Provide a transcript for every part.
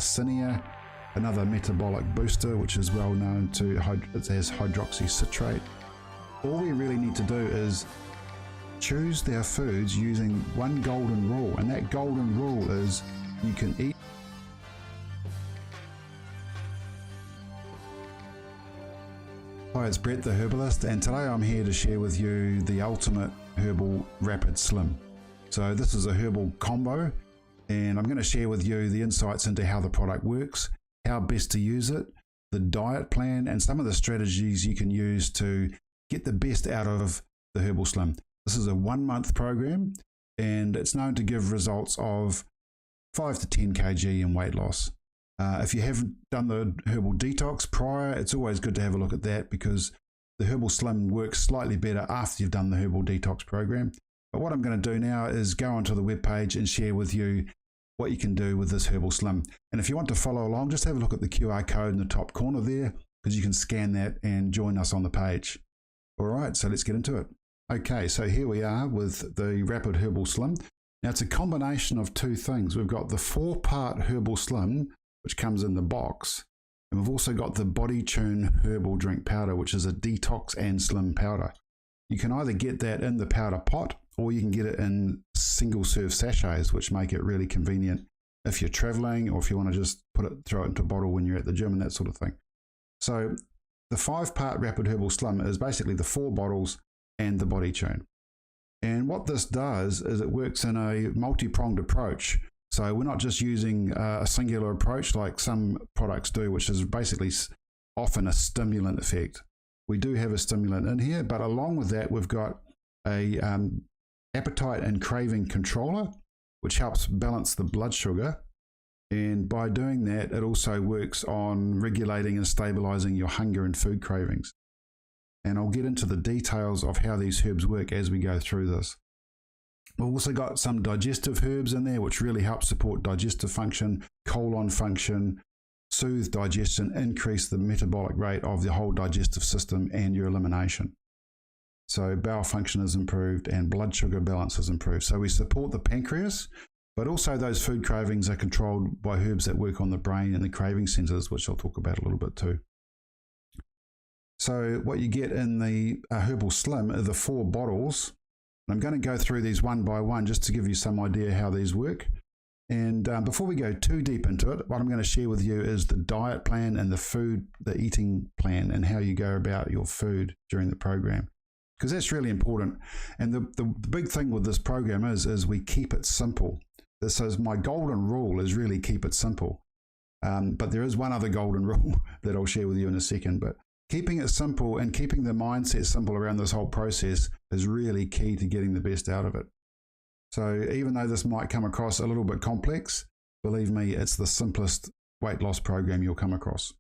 glycinia, another metabolic booster, which is well known to, it has hydroxycitrate. All we really need to do is choose their foods using one golden rule, and that golden rule is you can eat. Hi, it's Brett the Herbalist, and today I'm here to share with you the ultimate Herbal Rapid SLIM. So this is a herbal combo, and I'm going to share with you the insights into how the product works, how best to use it, the diet plan, and some of the strategies you can use to get the best out of the Herbal SLIM. This is a 1-month program, and it's known to give results of 5 to 10 kg in weight loss. If you haven't done the Herbal Detox prior, it's always good to have a look at that, because the Herbal SLIM works slightly better after you've done the Herbal Detox program. But what I'm going to do now is go onto the webpage and share with you what you can do with this Herbal SLIM. And if you want to follow along, just have a look at the QR code in the top corner there, because you can scan that and join us on the page. All right, so let's get into it. Okay, so here we are with the Rapid Herbal SLIM. Now it's a combination of two things. We've got the 4-part Herbal SLIM, which comes in the box, and we've also got the BodiTune Herbal Drink Powder, which is a detox and slim powder. You can either get that in the powder pot, or you can get it in single serve sachets, which make it really convenient if you're traveling, or if you want to just throw it into a bottle when you're at the gym and that sort of thing. So the 5-part Rapid Herbal SLIM is basically the 4 bottles and the BodiTune. And what this does is it works in a multi-pronged approach. So we're not just using a singular approach like some products do, which is basically often a stimulant effect. We do have a stimulant in here, but along with that, we've got a appetite and craving controller, which helps balance the blood sugar. And by doing that, it also works on regulating and stabilizing your hunger and food cravings. And I'll get into the details of how these herbs work as we go through this. We've also got some digestive herbs in there, which really help support digestive function, colon function, soothe digestion, increase the metabolic rate of the whole digestive system and your elimination. So bowel function is improved and blood sugar balance is improved. So we support the pancreas, but also those food cravings are controlled by herbs that work on the brain and the craving centers, which I'll talk about a little bit too. So what you get in the Herbal SLIM are the 4 bottles. I'm going to go through these one by one just to give you some idea how these work. And before we go too deep into it, what I'm going to share with you is the diet plan and the eating plan, and how you go about your food during the program, because that's really important. And the big thing with this program is we keep it simple. This is my golden rule, is really keep it simple. But there is one other golden rule that I'll share with you in a second. But keeping it simple and keeping the mindset simple around this whole process is really key to getting the best out of it. So even though this might come across a little bit complex, believe me, it's the simplest weight loss program you'll come across.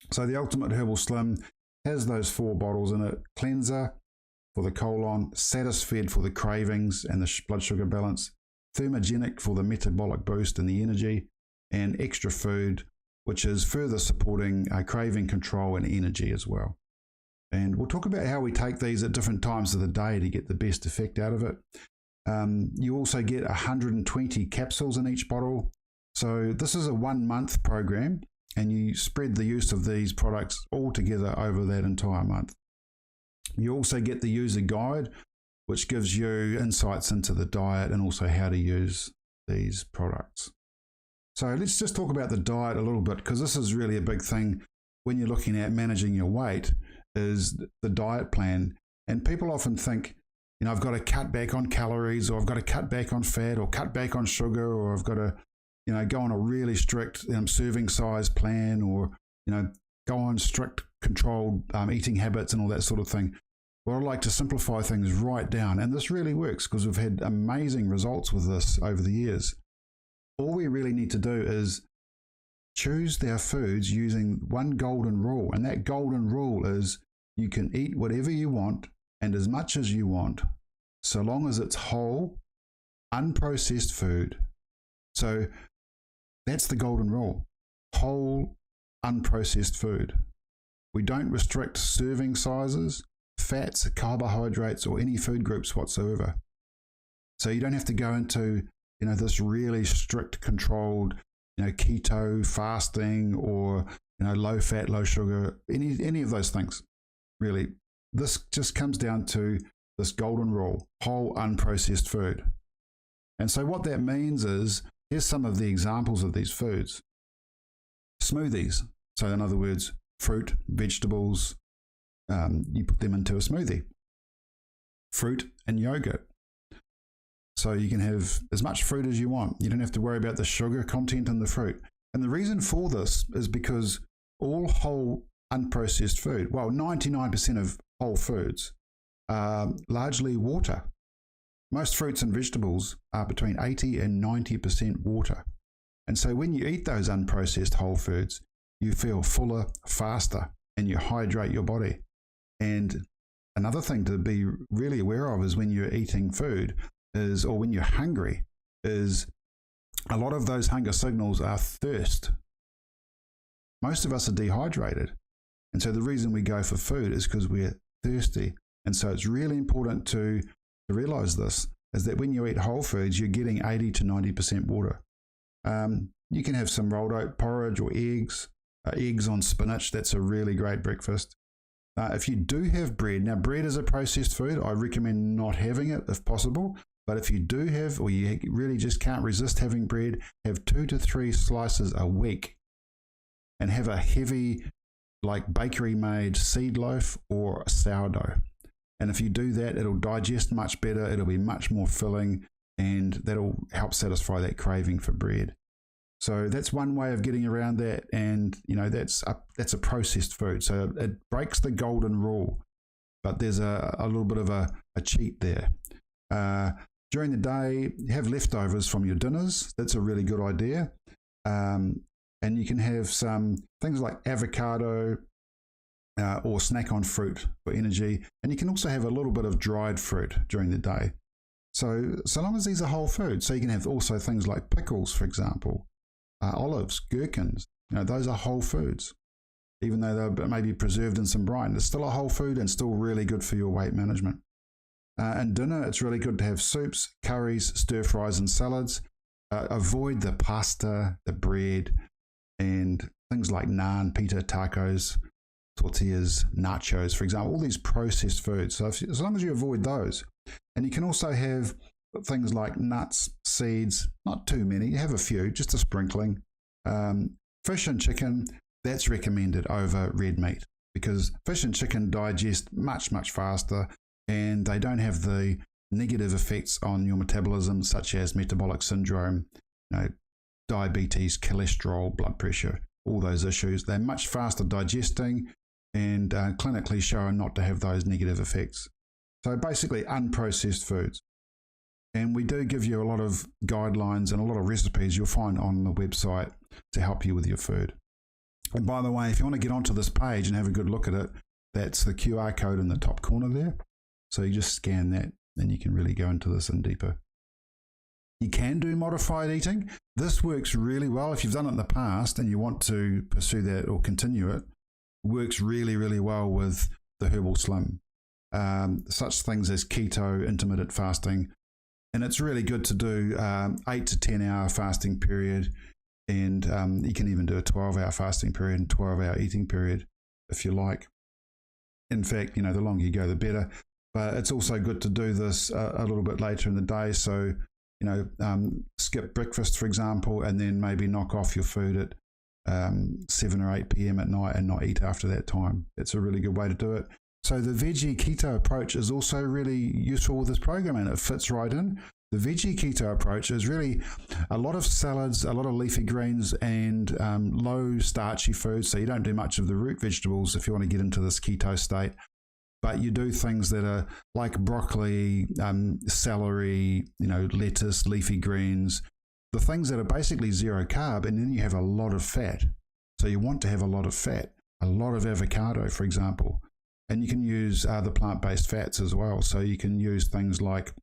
So the Ultimate Herbal SLIM has those 4 bottles in it: cleanser for the colon, satisfed for the cravings and the blood sugar balance, Thermogenic for the metabolic boost and the energy, and extra food, which is further supporting craving control and energy as well. And we'll talk about how we take these at different times of the day to get the best effect out of it. You also get 120 capsules in each bottle. So this is a 1-month program, and you spread the use of these products all together over that entire month. You also get the user guide, which gives you insights into the diet and also how to use these products. So let's just talk about the diet a little bit, because this is really a big thing when you're looking at managing your weight, is the diet plan. And people often think, you know, I've got to cut back on calories, or I've got to cut back on fat, or cut back on sugar, or I've got to, you know, go on a really strict serving size plan, or, you know, go on strict controlled eating habits and all that sort of thing. Well, I like to simplify things right down. And this really works, because we've had amazing results with this over the years. All we really need to do is choose their foods using one golden rule. And that golden rule is you can eat whatever you want and as much as you want, so long as it's whole, unprocessed food. So that's the golden rule: whole, unprocessed food. We don't restrict serving sizes, fats, carbohydrates, or any food groups whatsoever. So you don't have to go into, you know, this really strict controlled keto fasting, or low fat, low sugar, any of those things. Really, this just comes down to this golden rule: whole, unprocessed food. And so what that means is, here's some of the examples of these foods. Smoothies. So in other words, fruit, vegetables, you put them into a smoothie. Fruit and yogurt. So you can have as much fruit as you want. You don't have to worry about the sugar content in the fruit. And the reason for this is because all whole, unprocessed food, well, 99% of whole foods are largely water. Most fruits and vegetables are between 80 and 90% water. And so when you eat those unprocessed whole foods, you feel fuller, faster, and you hydrate your body. And another thing to be really aware of is when you're eating food or when you're hungry, is a lot of those hunger signals are thirst. Most of us are dehydrated. And so the reason we go for food is because we're thirsty. And so it's really important to realize this, is that when you eat whole foods, you're getting 80 to 90% water. You can have some rolled oat porridge or eggs on spinach. That's a really great breakfast. If you do have bread, now bread is a processed food. I recommend not having it if possible. But if you do have, or you really just can't resist having bread, have 2 to 3 slices a week, and have a heavy, like bakery made seed loaf or sourdough. And if you do that, it'll digest much better. It'll be much more filling, and that'll help satisfy that craving for bread. So that's one way of getting around that. And that's a processed food. So it breaks the golden rule, but there's a little bit of a cheat there. During the day, have leftovers from your dinners. That's a really good idea. And you can have some things like avocado or snack on fruit for energy. And you can also have a little bit of dried fruit during the day. So long as these are whole foods. So you can have also things like pickles, for example, olives, gherkins. Those are whole foods. Even though they're maybe preserved in some brine, it's still a whole food and still really good for your weight management. And dinner, it's really good to have soups, curries, stir fries, and salads. Avoid the pasta, the bread, and things like naan, pita, tacos, tortillas, nachos, for example, all these processed foods. So as long as you avoid those. And you can also have things like nuts, seeds, not too many, have a few, just a sprinkling. Fish and chicken, that's recommended over red meat, because fish and chicken digest much, much faster, and they don't have the negative effects on your metabolism, such as metabolic syndrome, diabetes, cholesterol, blood pressure, all those issues. They're much faster digesting and clinically shown not to have those negative effects. So basically unprocessed foods. And we do give you a lot of guidelines and a lot of recipes you'll find on the website to help you with your food. And by the way, if you want to get onto this page and have a good look at it, that's the QR code in the top corner there. So you just scan that, and you can really go into this in deeper. You can do modified eating. This works really well. If you've done it in the past and you want to pursue that or continue it, works really, really well with the Herbal SLIM. Such things as keto, intermittent fasting. And it's really good to do 8 to 10 hour fasting period. And you can even do a 12-hour fasting period and 12-hour eating period if you like. In fact, the longer you go, the better. But it's also good to do this a little bit later in the day. So, skip breakfast, for example, and then maybe knock off your food at 7 or 8 p.m. at night and not eat after that time. It's a really good way to do it. So the veggie keto approach is also really useful with this program, and it fits right in. The veggie keto approach is really a lot of salads, a lot of leafy greens, and low starchy foods. So you don't do much of the root vegetables if you want to get into this keto state. But you do things that are like broccoli, celery, lettuce, leafy greens, the things that are basically zero carb, and then you have a lot of fat. So you want to have a lot of fat, a lot of avocado, for example. And you can use the plant-based fats as well. So you can use things like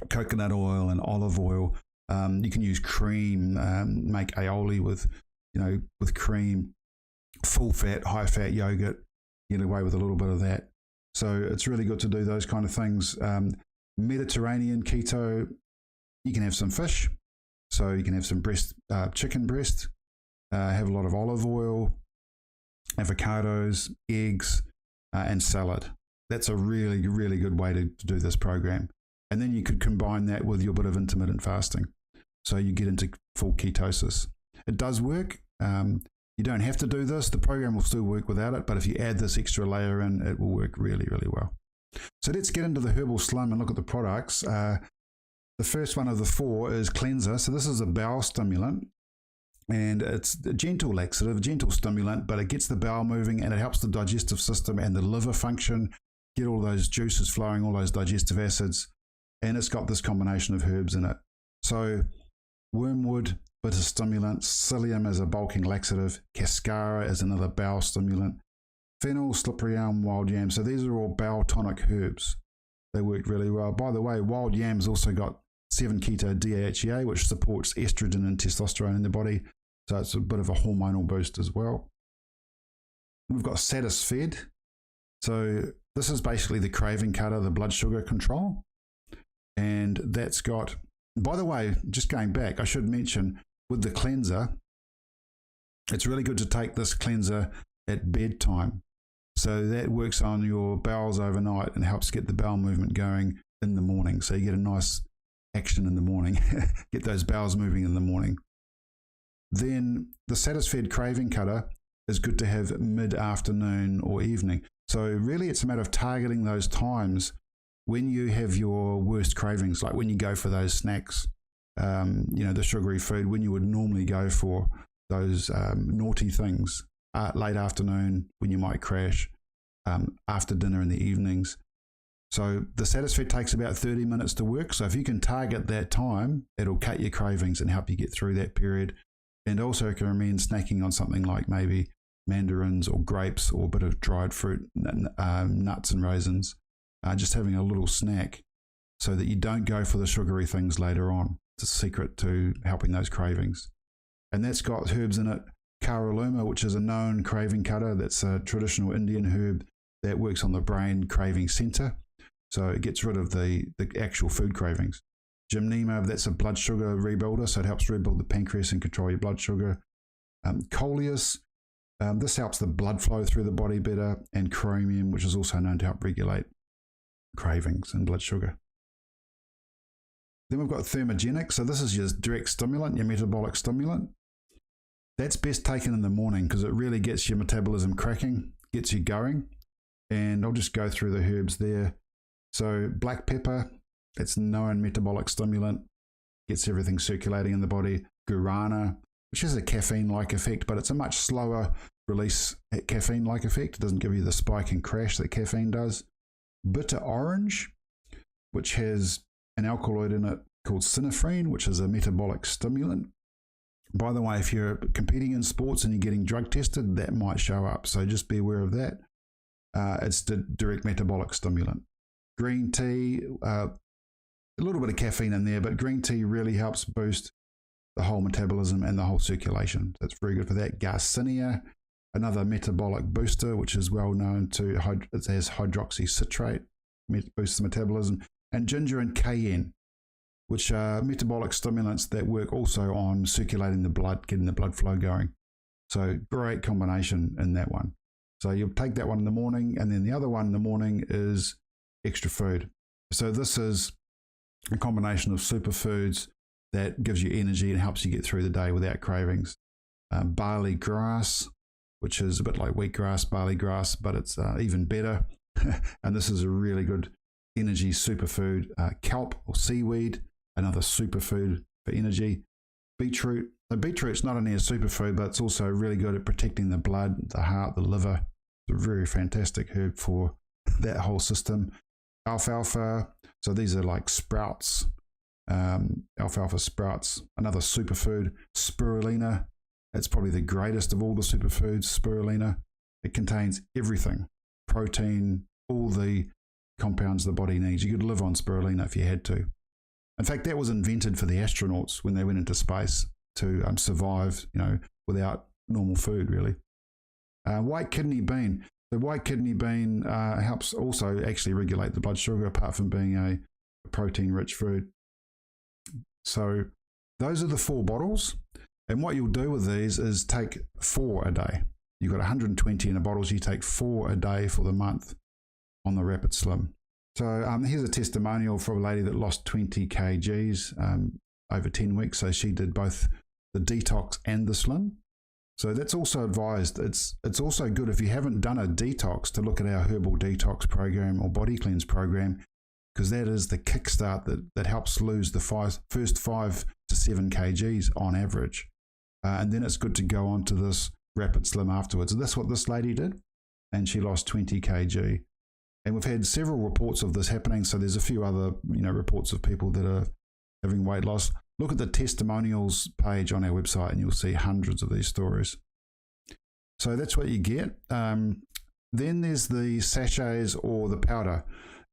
coconut oil and olive oil. You can use cream, make aioli with cream, full fat, high fat yogurt, get away with a little bit of that. So it's really good to do those kind of things. Mediterranean keto, you can have some fish, So you can have some chicken breast, have a lot of olive oil, avocados, eggs, and salad. That's a really, really good way to do this program. And then you could combine that with your bit of intermittent fasting. So you get into full ketosis. It does work. You don't have to do this. The program will still work without it. But if you add this extra layer in, it will work really, really well. So let's get into the Herbal SLIM and look at the products. The first one of the 4 is cleanser. So this is a bowel stimulant. And it's a gentle laxative, gentle stimulant, but it gets the bowel moving and it helps the digestive system and the liver function, get all those juices flowing, all those digestive acids. And it's got this combination of herbs in it. So wormwood, bitter stimulant, psyllium as a bulking laxative, cascara as another bowel stimulant, fennel, slippery elm, wild yam. So these are all bowel tonic herbs. They work really well. By the way, wild yam's also got 7-keto DHEA, which supports estrogen and testosterone in the body. So it's a bit of a hormonal boost as well. We've got Satisfed. So this is basically the craving cutter, the blood sugar control. And that's got, by the way, just going back, I should mention with the cleanser, it's really good to take this cleanser at bedtime. So that works on your bowels overnight and helps get the bowel movement going in the morning. So you get a nice action in the morning, get those bowels moving in the morning. Then the Satisfed craving cutter is good to have mid-afternoon or evening. So really it's a matter of targeting those times when you have your worst cravings, like when you go for those snacks, the sugary food, when you would normally go for those naughty things, late afternoon when you might crash, after dinner in the evenings. So the Satisfed takes about 30 minutes to work. So if you can target that time, it'll cut your cravings and help you get through that period. And also recommend snacking on something like maybe mandarins or grapes or a bit of dried fruit, nuts and raisins. Just having a little snack so that you don't go for the sugary things later on. It's a secret to helping those cravings. And that's got herbs in it. Karaluma, which is a known craving cutter. That's a traditional Indian herb that works on the brain craving center. So it gets rid of the actual food cravings. Gymnema, that's a blood sugar rebuilder, so it helps rebuild the pancreas and control your blood sugar. Coleus, this helps the blood flow through the body better. And chromium, which is also known to help regulate cravings and blood sugar. Then we've got Thermogenic. So this is your direct stimulant, your metabolic stimulant. That's best taken in the morning because it really gets your metabolism cracking, gets you going. And I'll just go through the herbs there. So black pepper, it's known metabolic stimulant, gets everything circulating in the body. Guarana, which has a caffeine-like effect, but it's a much slower release caffeine-like effect. It doesn't give you the spike and crash that caffeine does. Bitter orange, which has an alkaloid in it called synephrine, which is a metabolic stimulant. By the way, if you're competing in sports and you're getting drug tested, that might show up. So just be aware of that. It's the direct metabolic stimulant. Green tea, a little bit of caffeine in there, but green tea really helps boost the whole metabolism and the whole circulation. That's very good for that. Garcinia, another metabolic booster, which is well known to, it has hydroxycitrate, boosts the metabolism. And ginger and cayenne, which are metabolic stimulants that work also on circulating the blood, getting the blood flow going. So great combination in that one. So you'll take that one in the morning, and then the other one in the morning is extra food. So this is a combination of superfoods that gives you energy and helps you get through the day without cravings. Barley grass, which is a bit like wheatgrass, barley grass, but it's even better. And this is a really good energy superfood. Kelp or seaweed, another superfood for energy. Beetroot. The beetroot's not only a superfood, but it's also really good at protecting the blood, the heart, the liver. It's a very fantastic herb for that whole system. Alfalfa. So these are like sprouts. Alfalfa sprouts, another superfood. Spirulina. It's probably the greatest of all the superfoods, spirulina. It contains everything. Protein, all the compounds the body needs. You could live on spirulina if you had to. In fact, that was invented for the astronauts when they went into space to survive, without normal food, really. White kidney bean. The white kidney bean helps also actually regulate the blood sugar, apart from being a protein-rich food. So those are the 4 bottles. And what you'll do with these is take 4 a day. You've got 120 in the bottles, you take 4 a day for the month on the Rapid Slim. So here's a testimonial from a lady that lost 20 kgs over 10 weeks. So she did both the detox and the slim. So that's also advised. It's also good if you haven't done a detox to look at our Herbal Detox program or Body Cleanse program, because that is the kickstart that helps lose the first 5 to 7 kgs on average. And then it's good to go on to this Rapid Slim afterwards. And that's what this lady did, and she lost 20 kg. And we've had several reports of this happening. So there's a few other reports of people that are having weight loss. Look at the testimonials page on our website and you'll see hundreds of these stories. So that's what you get. Then there's the sachets or the powder.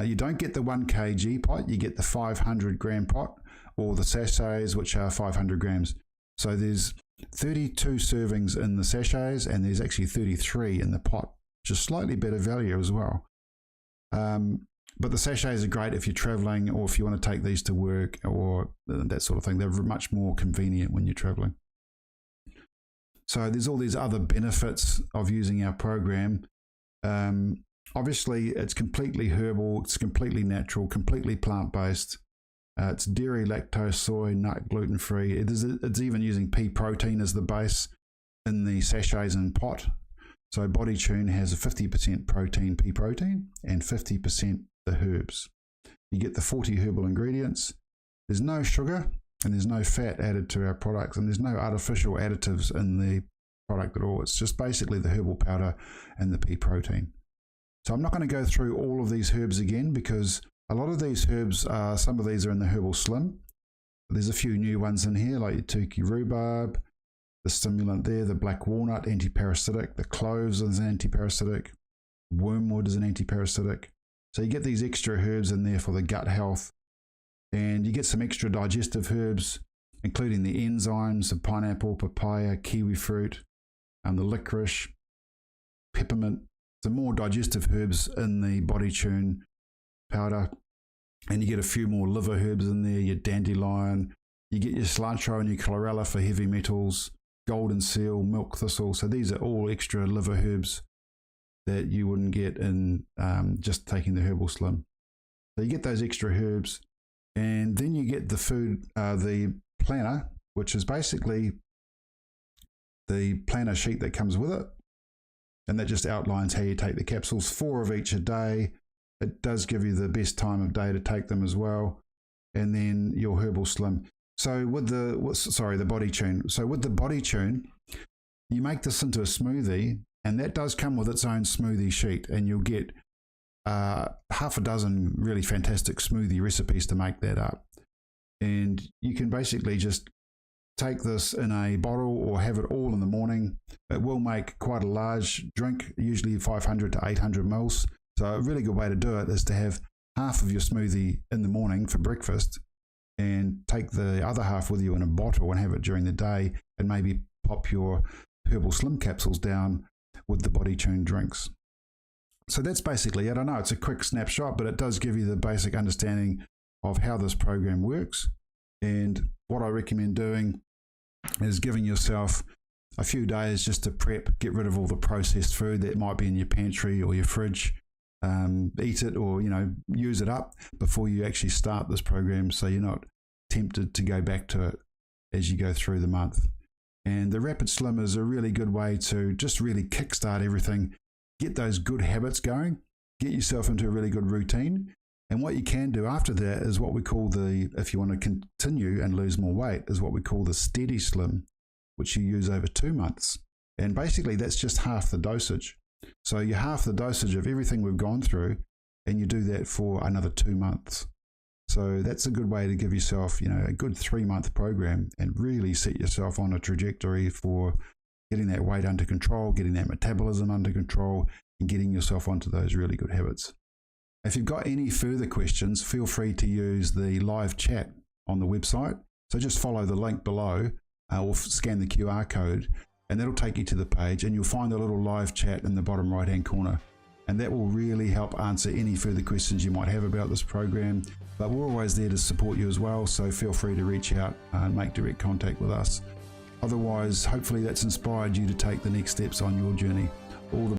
You don't get the 1 kg pot, you get the 500 gram pot, or the sachets, which are 500 grams. So there's 32 servings in the sachets, and there's actually 33 in the pot, which is slightly better value as well. But the sachets are great if you're traveling, or if you want to take these to work or that sort of thing. They're much more convenient when you're traveling. So there's all these other benefits of using our program. Obviously, it's completely herbal, it's completely natural, completely plant-based. It's dairy, lactose, soy, nut, gluten-free. It's even using pea protein as the base in the sachets and pot. So BodiTune has a 50% protein, pea protein, and 50% the herbs. You get the 40 herbal ingredients. There's no sugar and there's no fat added to our products, and there's no artificial additives in the product at all. It's just basically the herbal powder and the pea protein. So I'm not going to go through all of these herbs again, because a lot of these herbs, some of these are in the Herbal Slim. There's a few new ones in here, like your turkey rhubarb, the stimulant there, the black walnut, anti-parasitic, the cloves is an anti-parasitic, wormwood is an anti-parasitic. So you get these extra herbs in there for the gut health, and you get some extra digestive herbs, including the enzymes of pineapple, papaya, kiwi fruit, the licorice, peppermint. Some more digestive herbs in the BodiTune powder, and you get a few more liver herbs in there, your dandelion, you get your cilantro and your chlorella for heavy metals, golden seal, milk thistle. So these are all extra liver herbs that you wouldn't get in just taking the Herbal Slim. So you get those extra herbs, and then you get the food, the planner, which is basically the planner sheet that comes with it, and that just outlines how you take the capsules, 4 of each a day. It does give you the best time of day to take them as well, and then your Herbal Slim. So with the BodiTune. So with the BodiTune, you make this into a smoothie, and that does come with its own smoothie sheet, and you'll get half a dozen really fantastic smoothie recipes to make that up. And you can basically just take this in a bottle or have it all in the morning. It will make quite a large drink, usually 500 to 800 mils. So a really good way to do it is to have half of your smoothie in the morning for breakfast, and take the other half with you in a bottle and have it during the day, and maybe pop your Herbal Slim capsules down with the BodiTune drinks. So that's basically it. I know it's a quick snapshot, but it does give you the basic understanding of how this program works. And what I recommend doing is giving yourself a few days just to prep, get rid of all the processed food that might be in your pantry or your fridge. Eat it, or use it up before you actually start this program, so you're not tempted to go back to it as you go through the month. And the Rapid Slim is a really good way to just really kickstart everything, get those good habits going, get yourself into a really good routine. And what you can do after that is what we call if you want to continue and lose more weight, is what we call the Steady Slim, which you use over 2 months. And basically that's just half the dosage. So you half the dosage of everything we've gone through, and you do that for another 2 months. So that's a good way to give yourself, a good 3-month program, and really set yourself on a trajectory for getting that weight under control, getting that metabolism under control, and getting yourself onto those really good habits. If you've got any further questions, feel free to use the live chat on the website. So just follow the link below, or scan the QR code, and that'll take you to the page, and you'll find a little live chat in the bottom right hand corner. and that will really help answer any further questions you might have about this program. But we're always there to support you as well, so feel free to reach out and make direct contact with us. Otherwise, hopefully that's inspired you to take the next steps on your journey. All the